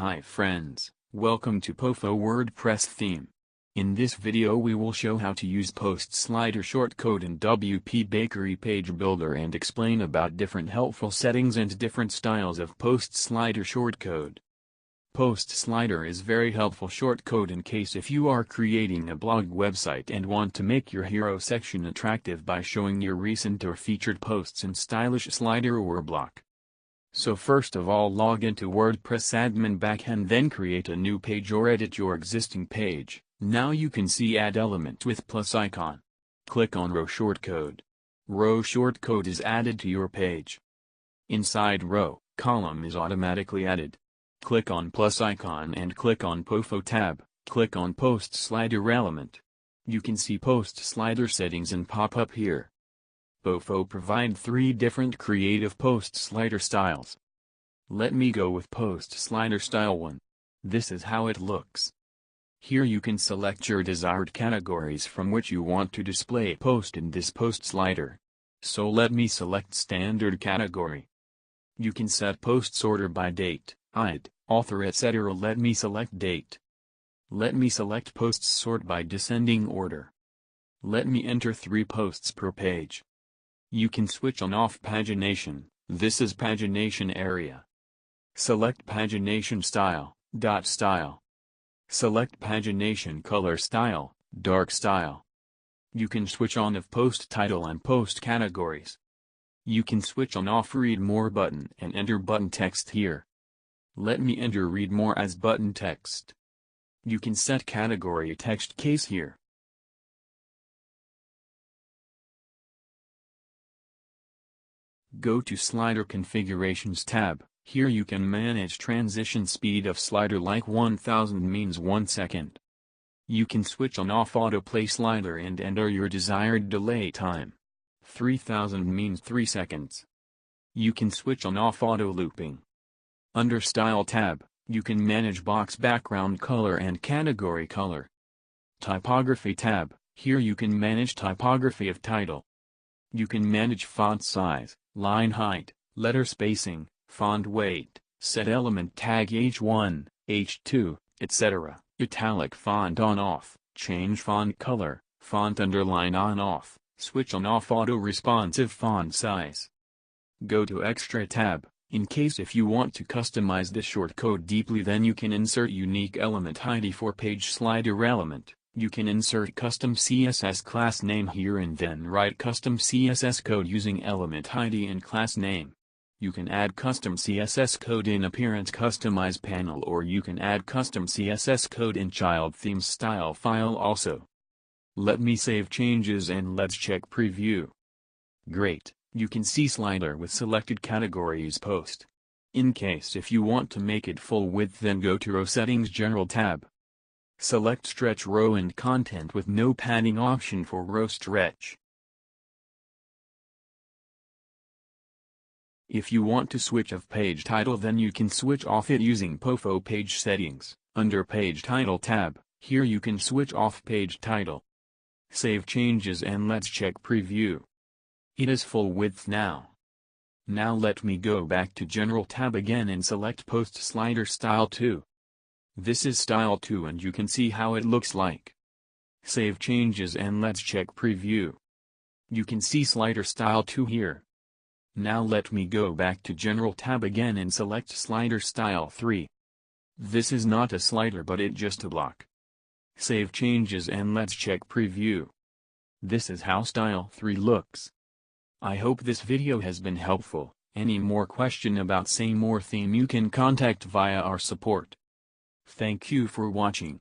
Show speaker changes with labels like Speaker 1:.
Speaker 1: Hi friends, welcome to POFO WordPress Theme. In this video we will show how to use post slider shortcode in WP Bakery Page Builder and explain about different helpful settings and different styles of post slider shortcode. Post slider is very helpful shortcode in case if you are creating a blog website and want to make your hero section attractive by showing your recent or featured posts in stylish slider or block. So first of all, log into WordPress admin backend, then create a new page or edit your existing page. Now you can see add element with plus icon. Click on row shortcode. Row shortcode is added to your page. Inside row, column is automatically added. Click on plus icon and click on POFO tab. Click on post slider element. You can see post slider settings and pop up here. POFO provide 3 different creative post slider styles. Let me go with post slider style 1. This is how it looks. Here you can select your desired categories from which you want to display a post in this post slider. So let me select standard category. You can set post sorter by date, ID, author, etc. Let me select date. Let me select posts sort by descending order. Let me enter 3 posts per page. You can switch on off pagination. This is pagination area. Select pagination style, style. Select pagination color style, dark style. You can switch on of post title and post categories. You can switch on off read more button and enter button text here. Let me enter read more as button text. You can set category text case here. Go to Slider Configurations tab. Here you can manage transition speed of slider like 1000 means 1 second. You can switch on off autoplay slider and enter your desired delay time. 3000 means 3 seconds. You can switch on off auto looping. Under Style tab, you can manage box background color and category color. Typography tab, here you can manage typography of title. You can manage font size, line height, letter spacing, font weight, set element tag H1, H2, etc. Italic font on-off, change font color, font underline on-off, switch on-off auto-responsive font size. Go to Extra tab. In case if you want to customize this shortcode deeply, then you can insert unique element ID for page slider element. You can insert custom CSS class name here and then write custom CSS code using element ID and class name. You can add custom CSS code in Appearance Customize panel, or you can add custom CSS code in Child Themes style file also. Let me save changes and let's check preview. Great, you can see slider with selected categories post. In case if you want to make it full width, then go to Row Settings General tab. Select Stretch Row and Content with no padding option for row stretch. If you want to switch off page title, then you can switch off it using POFO Page Settings. Under Page Title tab, here you can switch off page title. Save changes and let's check preview. It is full width now. Now let me go back to General tab again and select Post Slider Style 2. This is style 2 and you can see how it looks like. Save changes and let's check preview. You can see slider style 2 here. Now let me go back to General tab again and select slider style 3. This is not a slider but it just a block. Save changes and let's check preview. This is how style 3 looks. I hope this video has been helpful. Any more question about same or theme you can contact via our support. Thank you for watching.